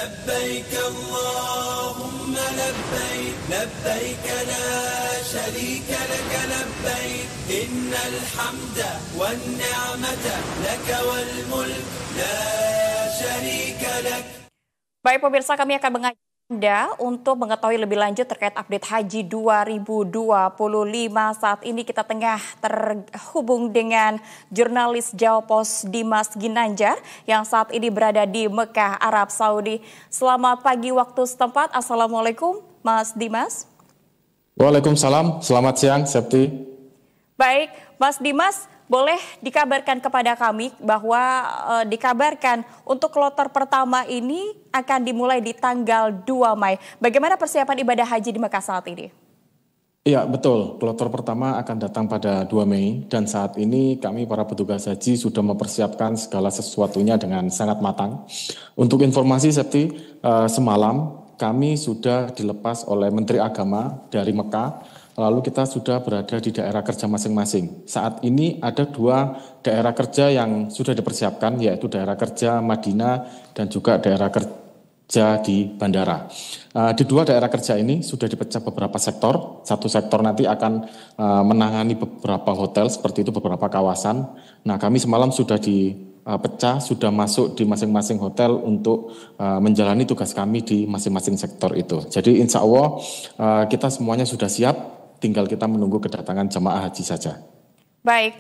لبيك اللهم لبيك لبيك لا شريك لك لبيك إن الحمد والنعمة لك والملك لا شريك لك. Baik pemirsa, kami akan mengajak Anda untuk mengetahui lebih lanjut terkait update Haji 2025. Saat ini kita tengah terhubung dengan jurnalis Jawa Pos Dimas Ginanjar yang saat ini berada di Mekah, Arab Saudi. Selamat pagi waktu setempat. Assalamualaikum Mas Dimas. Waalaikumsalam, selamat siang Septi. Baik, Mas Dimas, boleh dikabarkan kepada kami bahwa dikabarkan untuk kloter pertama ini akan dimulai di tanggal 2 Mei. Bagaimana persiapan ibadah haji di Mekah saat ini? Iya betul, kloter pertama akan datang pada 2 Mei dan saat ini kami para petugas haji sudah mempersiapkan segala sesuatunya dengan sangat matang. Untuk informasi Septi, semalam kami sudah dilepas oleh Menteri Agama dari Mekah. Lalu kita sudah berada di daerah kerja masing-masing. Saat ini ada 2 daerah kerja yang sudah dipersiapkan, yaitu daerah kerja Madinah dan juga daerah kerja di bandara. Di 2 daerah kerja ini sudah dipecah beberapa sektor. Satu sektor nanti akan menangani beberapa hotel, seperti itu beberapa kawasan. Nah, kami semalam sudah dipecah, sudah masuk di masing-masing hotel untuk menjalani tugas kami di masing-masing sektor itu. Jadi insya Allah kita semuanya sudah siap. Tinggal kita menunggu kedatangan jemaah haji saja. Baik,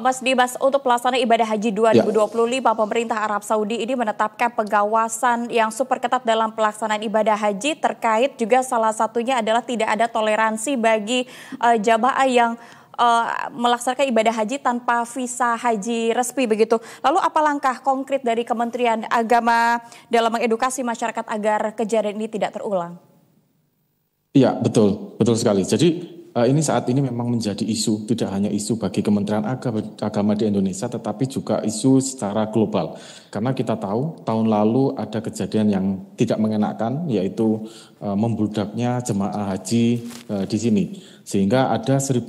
Mas Dimas, untuk pelaksanaan ibadah haji 2025, pemerintah Arab Saudi ini menetapkan pengawasan yang super ketat dalam pelaksanaan ibadah haji, terkait juga salah satunya adalah tidak ada toleransi bagi jamaah yang melaksanakan ibadah haji tanpa visa haji resmi begitu. Lalu apa langkah konkret dari Kementerian Agama dalam mengedukasi masyarakat agar kejadian ini tidak terulang? Iya, betul sekali. Jadi ini saat ini memang menjadi isu, tidak hanya isu bagi Kementerian Agama di Indonesia, tetapi juga isu secara global. Karena kita tahu tahun lalu ada kejadian yang tidak mengenakan, yaitu membludaknya jemaah haji di sini. Sehingga ada 1.200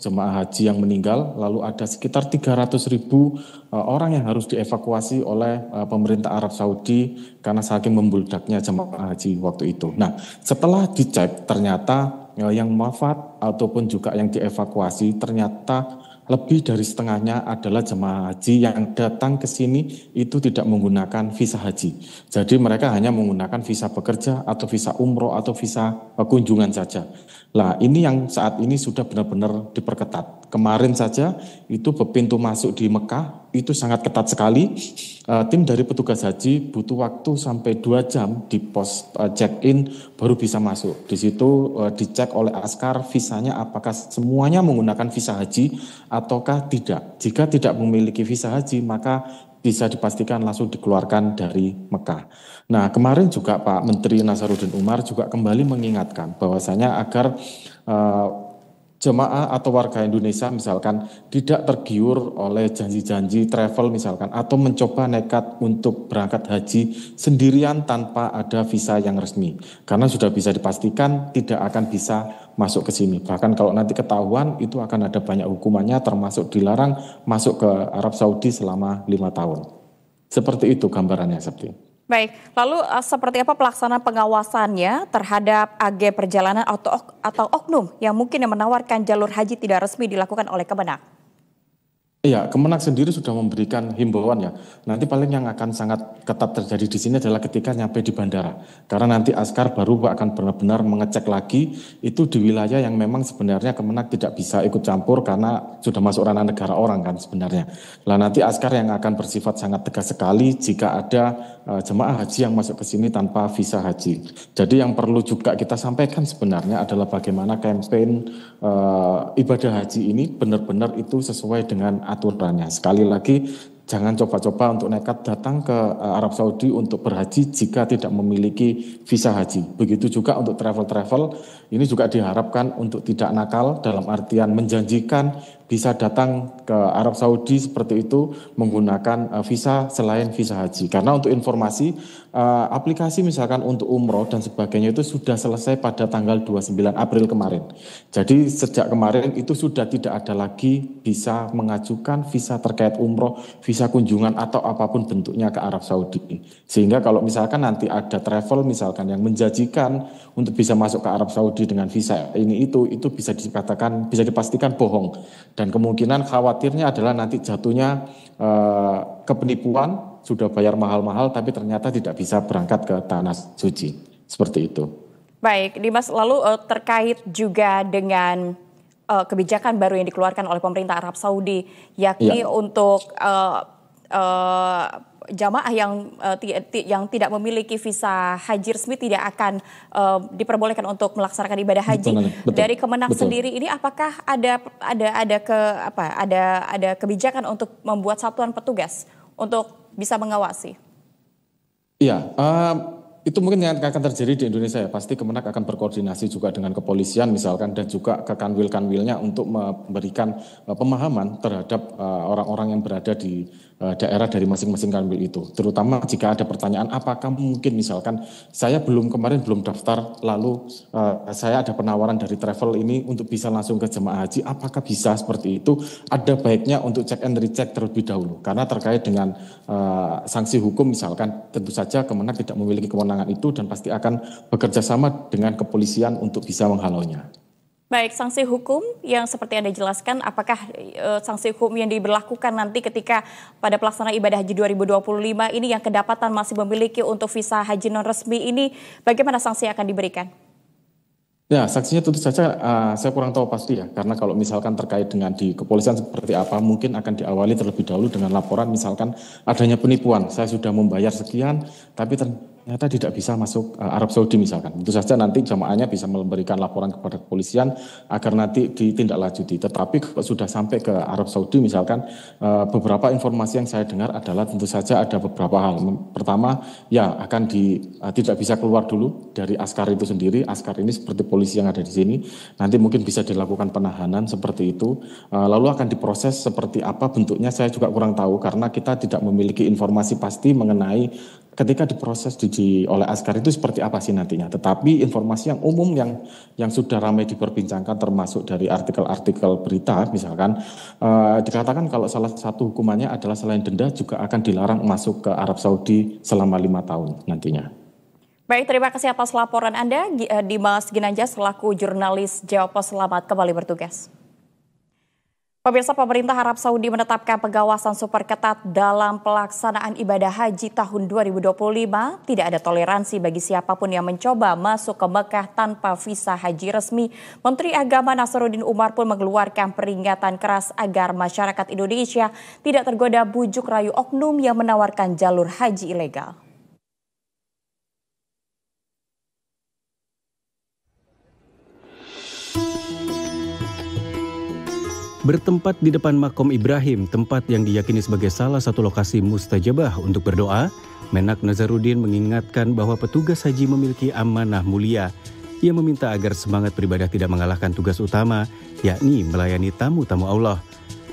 jemaah haji yang meninggal, lalu ada sekitar 300.000 orang yang harus dievakuasi oleh pemerintah Arab Saudi karena saking membludaknya jemaah haji waktu itu. Nah, setelah dicek ternyata yang wafat ataupun juga yang dievakuasi ternyata lebih dari setengahnya adalah jemaah haji yang datang ke sini itu tidak menggunakan visa haji. Jadi mereka hanya menggunakan visa bekerja atau visa umroh atau visa kunjungan saja. Nah, ini yang saat ini sudah benar-benar diperketat. Kemarin saja itu pintu masuk di Mekah itu sangat ketat sekali. Tim dari petugas haji butuh waktu sampai 2 jam di pos check-in baru bisa masuk. Di situ dicek oleh askar visanya apakah semuanya menggunakan visa haji ataukah tidak. Jika tidak memiliki visa haji maka bisa dipastikan langsung dikeluarkan dari Mekah. Nah, kemarin juga Pak Menteri Nasaruddin Umar juga kembali mengingatkan bahwasanya agar jemaah atau warga Indonesia misalkan tidak tergiur oleh janji-janji travel misalkan atau mencoba nekat untuk berangkat haji sendirian tanpa ada visa yang resmi. Karena sudah bisa dipastikan tidak akan bisa masuk ke sini. Bahkan kalau nanti ketahuan itu akan ada banyak hukumannya termasuk dilarang masuk ke Arab Saudi selama 5 tahun. Seperti itu gambarannya Septi. Baik, lalu seperti apa pelaksanaan pengawasannya terhadap agen perjalanan atau oknum yang mungkin menawarkan jalur haji tidak resmi dilakukan oleh Kemenak? Iya, Kemenak sendiri sudah memberikan himbauan ya. Nanti paling yang akan sangat ketat terjadi di sini adalah ketika nyampe di bandara. Karena nanti askar baru akan benar-benar mengecek lagi itu di wilayah yang memang sebenarnya Kemenak tidak bisa ikut campur karena sudah masuk ranah negara orang kan sebenarnya. Nah, nanti askar yang akan bersifat sangat tegas sekali jika ada jemaah haji yang masuk ke sini tanpa visa haji. Jadi yang perlu juga kita sampaikan sebenarnya adalah bagaimana kampanye ibadah haji ini benar-benar itu sesuai dengan aturannya. Sekali lagi jangan coba-coba untuk nekat datang ke Arab Saudi untuk berhaji jika tidak memiliki visa haji. Begitu juga untuk travel-travel, ini juga diharapkan untuk tidak nakal dalam artian menjanjikan bisa datang ke Arab Saudi seperti itu menggunakan visa selain visa haji. Karena untuk informasi, aplikasi misalkan untuk umroh dan sebagainya itu sudah selesai pada tanggal 29 April kemarin. Jadi sejak kemarin itu sudah tidak ada lagi bisa mengajukan visa terkait umroh, visa visa kunjungan atau apapun bentuknya ke Arab Saudi. Sehingga kalau misalkan nanti ada travel misalkan yang menjanjikan untuk bisa masuk ke Arab Saudi dengan visa ini itu bisa dikatakan, bisa dipastikan bohong. Dan kemungkinan khawatirnya adalah nanti jatuhnya ke penipuan, sudah bayar mahal-mahal tapi ternyata tidak bisa berangkat ke tanah suci. Seperti itu. Baik, Dimas, lalu terkait juga dengan kebijakan baru yang dikeluarkan oleh pemerintah Arab Saudi, yakni untuk jamaah yang tidak memiliki visa haji resmi tidak akan diperbolehkan untuk melaksanakan ibadah haji. Betul. Dari Kemenak sendiri ini, apakah ada kebijakan untuk membuat satuan petugas untuk bisa mengawasi? Iya. Itu mungkin yang akan terjadi di Indonesia ya. Pasti Kemenak akan berkoordinasi juga dengan kepolisian misalkan dan juga ke kanwil-kanwilnya untuk memberikan pemahaman terhadap orang-orang yang berada di daerah dari masing-masing kanwil itu. Terutama jika ada pertanyaan apakah mungkin misalkan saya kemarin belum daftar lalu saya ada penawaran dari travel ini untuk bisa langsung ke jemaah haji, apakah bisa seperti itu? Ada baiknya untuk cek and recheck terlebih dahulu karena terkait dengan sanksi hukum misalkan tentu saja Kemenak tidak memiliki kewenangan itu dan pasti akan bekerja sama dengan kepolisian untuk bisa menghalaunya. Baik, sanksi hukum yang seperti Anda jelaskan, apakah sanksi hukum yang diberlakukan nanti ketika pada pelaksanaan ibadah haji 2025 ini yang kedapatan masih memiliki untuk visa haji non resmi ini, bagaimana sanksi yang akan diberikan? Ya, saksinya tentu saja saya kurang tahu pasti ya, karena kalau misalkan terkait dengan di kepolisian seperti apa, mungkin akan diawali terlebih dahulu dengan laporan misalkan adanya penipuan, saya sudah membayar sekian, tapi ternyata tidak bisa masuk Arab Saudi misalkan. Tentu saja nanti jamaahnya bisa memberikan laporan kepada kepolisian agar nanti ditindaklanjuti. Tetapi kalau sudah sampai ke Arab Saudi misalkan, beberapa informasi yang saya dengar adalah tentu saja ada beberapa hal. Pertama, ya akan tidak bisa keluar dulu dari askar itu sendiri. Askar ini seperti polisi yang ada di sini. Nanti mungkin bisa dilakukan penahanan seperti itu. Lalu akan diproses seperti apa bentuknya saya juga kurang tahu karena kita tidak memiliki informasi pasti mengenai ketika diproses oleh askar itu seperti apa sih nantinya. Tetapi informasi yang umum yang sudah ramai diperbincangkan termasuk dari artikel-artikel berita misalkan dikatakan kalau salah satu hukumannya adalah selain denda juga akan dilarang masuk ke Arab Saudi selama 5 tahun nantinya. Baik, terima kasih atas laporan Anda, Dimas Ginanjar selaku jurnalis Jawa Pos. Selamat kembali bertugas. Pemirsa, pemerintah Arab Saudi menetapkan pengawasan super ketat dalam pelaksanaan ibadah haji tahun 2025. Tidak ada toleransi bagi siapapun yang mencoba masuk ke Mekah tanpa visa haji resmi. Menteri Agama Nasaruddin Umar pun mengeluarkan peringatan keras agar masyarakat Indonesia tidak tergoda bujuk rayu oknum yang menawarkan jalur haji ilegal. Bertempat di depan makom Ibrahim, tempat yang diyakini sebagai salah satu lokasi mustajabah untuk berdoa, Menak Nasaruddin mengingatkan bahwa petugas haji memiliki amanah mulia. Ia meminta agar semangat beribadah tidak mengalahkan tugas utama, yakni melayani tamu-tamu Allah.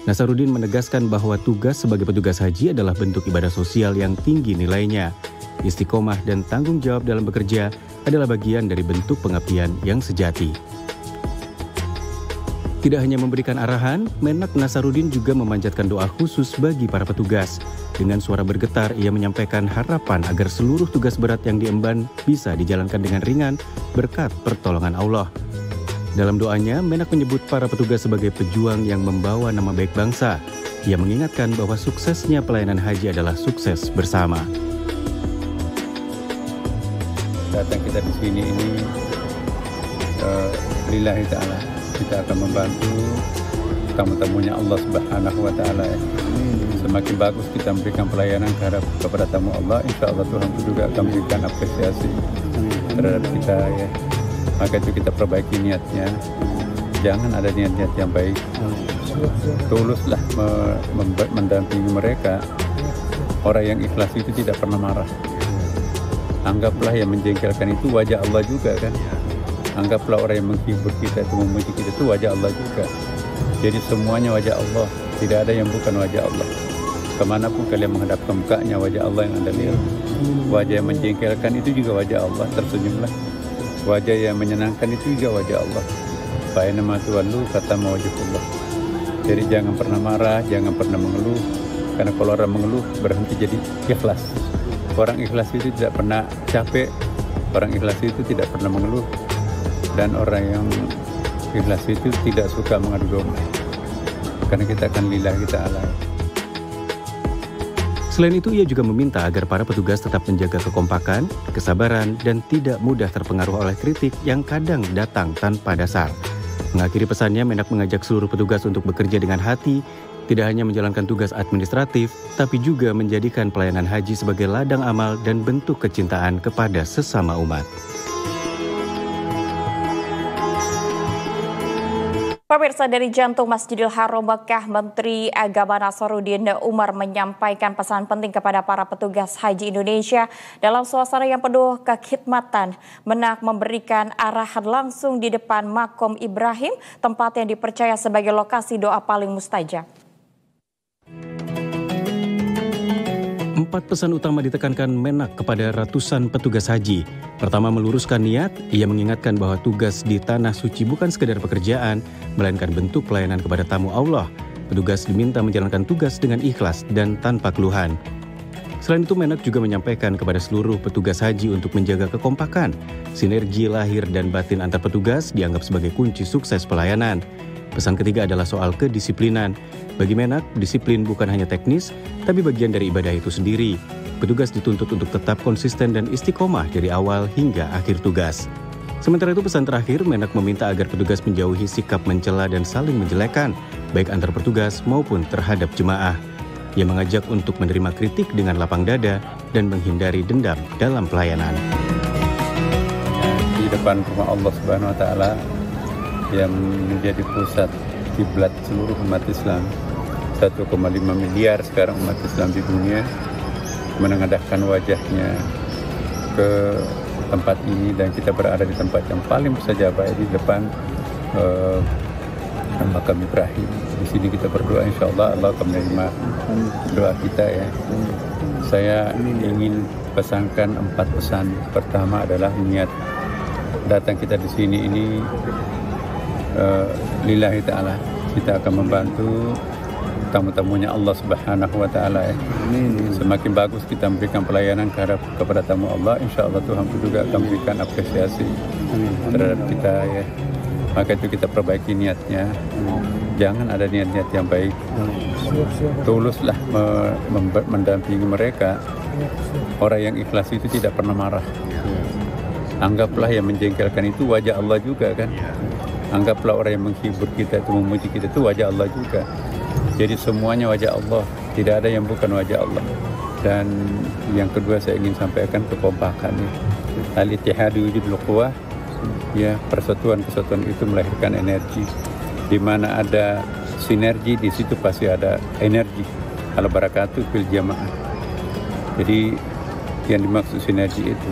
Nasaruddin menegaskan bahwa tugas sebagai petugas haji adalah bentuk ibadah sosial yang tinggi nilainya. Istiqomah dan tanggung jawab dalam bekerja adalah bagian dari bentuk pengabdian yang sejati. Tidak hanya memberikan arahan, Menak Nasaruddin juga memanjatkan doa khusus bagi para petugas. Dengan suara bergetar, ia menyampaikan harapan agar seluruh tugas berat yang diemban bisa dijalankan dengan ringan berkat pertolongan Allah. Dalam doanya, Menak menyebut para petugas sebagai pejuang yang membawa nama baik bangsa. Ia mengingatkan bahwa suksesnya pelayanan haji adalah sukses bersama. Datang kita di sini ini, lillahi ta'ala. Kita akan membantu tamu-tamunya Allah Subhanahu wa Ta'ala. Semakin bagus kita memberikan pelayanan kepada tamu Allah, insya Allah Tuhan juga akan memberikan apresiasi terhadap kita ya. Maka itu kita perbaiki niatnya. Jangan ada niat-niat yang baik. Tuluslah mendampingi mereka. Orang yang ikhlas itu tidak pernah marah. Anggaplah yang menjengkelkan itu wajah Allah juga kan. Anggaplah orang yang menghibur kita itu memuji kita itu wajah Allah juga. Jadi semuanya wajah Allah, tidak ada yang bukan wajah Allah. Kemanapun kalian menghadapkan mukanya wajah Allah yang Anda lihat. Wajah yang menjengkelkan itu juga wajah Allah, tersenyumlah. Wajah yang menyenangkan itu juga wajah Allah. Fa'inama tuwallu fathamma wajhullah. Jadi jangan pernah marah, jangan pernah mengeluh. Karena kalau orang mengeluh berhenti jadi ikhlas. Orang ikhlas itu tidak pernah capek, orang ikhlas itu tidak pernah mengeluh, dan orang yang ikhlas itu tidak suka mengadu domba. Karena kita akan lillahi ta'ala. Selain itu, ia juga meminta agar para petugas tetap menjaga kekompakan, kesabaran, dan tidak mudah terpengaruh oleh kritik yang kadang datang tanpa dasar. Mengakhiri pesannya, Menak mengajak seluruh petugas untuk bekerja dengan hati, tidak hanya menjalankan tugas administratif, tapi juga menjadikan pelayanan haji sebagai ladang amal dan bentuk kecintaan kepada sesama umat. Pemirsa, dari jantung Masjidil Haram Mekah, Menteri Agama Nasaruddin Umar menyampaikan pesan penting kepada para petugas haji Indonesia dalam suasana yang penuh kekhidmatan. Menak memberikan arahan langsung di depan Makom Ibrahim, tempat yang dipercaya sebagai lokasi doa paling mustajab. 4 pesan utama ditekankan Menak kepada ratusan petugas haji. Pertama, meluruskan niat. Ia mengingatkan bahwa tugas di Tanah Suci bukan sekedar pekerjaan, melainkan bentuk pelayanan kepada tamu Allah. Petugas diminta menjalankan tugas dengan ikhlas dan tanpa keluhan. Selain itu, Menak juga menyampaikan kepada seluruh petugas haji untuk menjaga kekompakan. Sinergi lahir dan batin antar petugas dianggap sebagai kunci sukses pelayanan. Pesan ketiga adalah soal kedisiplinan. Bagi Menak, disiplin bukan hanya teknis, tapi bagian dari ibadah itu sendiri. Petugas dituntut untuk tetap konsisten dan istiqomah dari awal hingga akhir tugas. Sementara itu, pesan terakhir, Menak meminta agar petugas menjauhi sikap mencela dan saling menjelekan, baik antar petugas maupun terhadap jemaah. Ia mengajak untuk menerima kritik dengan lapang dada dan menghindari dendam dalam pelayanan. Di depan rumah Allah Subhanahu wa Ta'ala yang menjadi pusat kiblat seluruh umat Islam, 1,5 miliar sekarang umat Islam di dunia, menengadahkan wajahnya ke tempat ini, dan kita berada di tempat yang paling mustajabah di depan Makam Ibrahim. Di sini kita berdoa, insya Allah Allah akan menerima doa kita ya. Saya ingin pesankan 4 pesan. Pertama adalah niat datang kita di sini ini lillahi ta'ala. Kita akan membantu tamu-tamunya Allah Subhanahu wa Ta'ala ya. Semakin bagus kita memberikan pelayanan kepada tamu Allah, insya Allah Tuhan juga akan memberikan apresiasi terhadap kita ya. Maka itu kita perbaiki niatnya. Jangan ada niat-niat yang baik. Tuluslah mendampingi mereka. Orang yang ikhlas itu tidak pernah marah. Anggaplah yang menjengkelkan itu wajah Allah juga kan. Anggaplah orang yang menghibur kita itu, memuji kita itu wajah Allah juga. Jadi semuanya wajah Allah, tidak ada yang bukan wajah Allah. Dan yang kedua saya ingin sampaikan kekompakan ya. Al-ittihadu wujudul quwwah. Ya, persatuan-kesatuan itu melahirkan energi. Di mana ada sinergi, di situ pasti ada energi. Al-barakatuh fil jamaah. Jadi yang dimaksud sinergi itu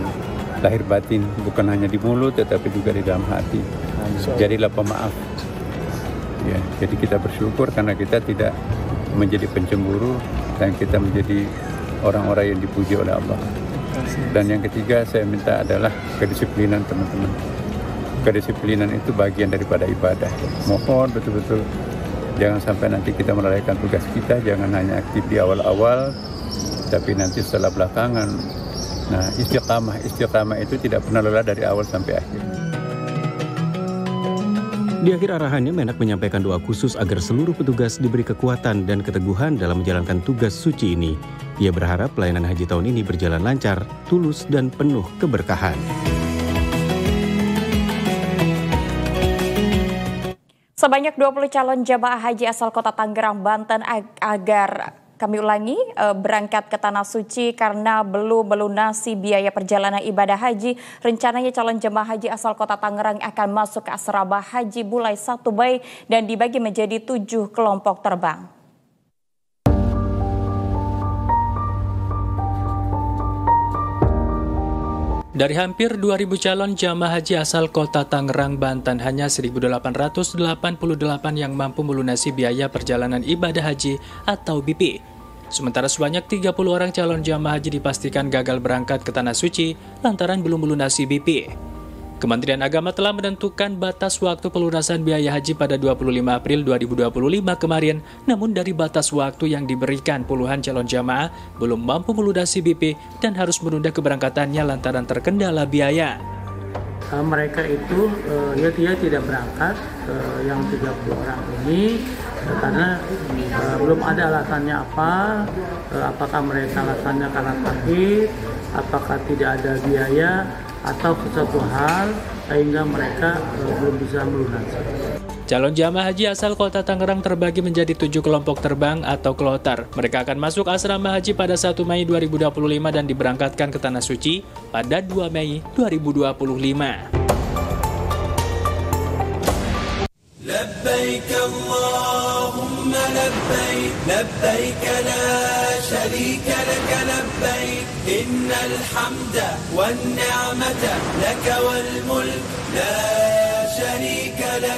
lahir batin, bukan hanya di mulut tetapi juga di dalam hati. Jadilah pemaaf. Ya, jadi kita bersyukur karena kita tidak menjadi pencemburu dan kita menjadi orang-orang yang dipuji oleh Allah. Dan yang ketiga saya minta adalah kedisiplinan teman-teman. Kedisiplinan itu bagian daripada ibadah. Mohon betul-betul jangan sampai nanti kita melalaikan tugas kita, jangan hanya aktif di awal-awal, tapi nanti setelah belakangan. Nah, istiqamah itu tidak pernah lelah dari awal sampai akhir. Di akhir arahannya, Menak menyampaikan doa khusus agar seluruh petugas diberi kekuatan dan keteguhan dalam menjalankan tugas suci ini. Ia berharap pelayanan haji tahun ini berjalan lancar, tulus, dan penuh keberkahan. Sebanyak 20 calon jemaah haji asal kota Tangerang, Banten berangkat ke Tanah Suci karena belum melunasi biaya perjalanan ibadah haji. Rencananya calon jemaah haji asal kota Tangerang akan masuk ke asrama haji Bulai 1 Bay dan dibagi menjadi 7 kelompok terbang. Dari hampir 2.000 calon jamaah haji asal kota Tangerang, Banten, hanya 1.888 yang mampu melunasi biaya perjalanan ibadah haji atau BP. Sementara sebanyak 30 orang calon jamaah haji dipastikan gagal berangkat ke Tanah Suci lantaran belum melunasi BP. Kementerian Agama telah menentukan batas waktu pelunasan biaya haji pada 25 April 2025 kemarin, namun dari batas waktu yang diberikan puluhan calon jamaah belum mampu melunasi BP dan harus menunda keberangkatannya lantaran terkendala biaya. Mereka itu dia tidak berangkat, yang 30 orang ini karena belum ada alasannya apakah mereka alasannya karena sakit, apakah tidak ada biaya atau sesuatu hal sehingga mereka belum bisa melunasi. Calon jamaah haji asal Kota Tangerang terbagi menjadi 7 kelompok terbang atau kloter. Mereka akan masuk asrama haji pada 1 Mei 2025 dan diberangkatkan ke Tanah Suci pada 2 Mei 2025. لبيك اللهم لبيك لبيك لا شريك لك لبيك إن الحمد والنعمة لك والملك لا شريك لك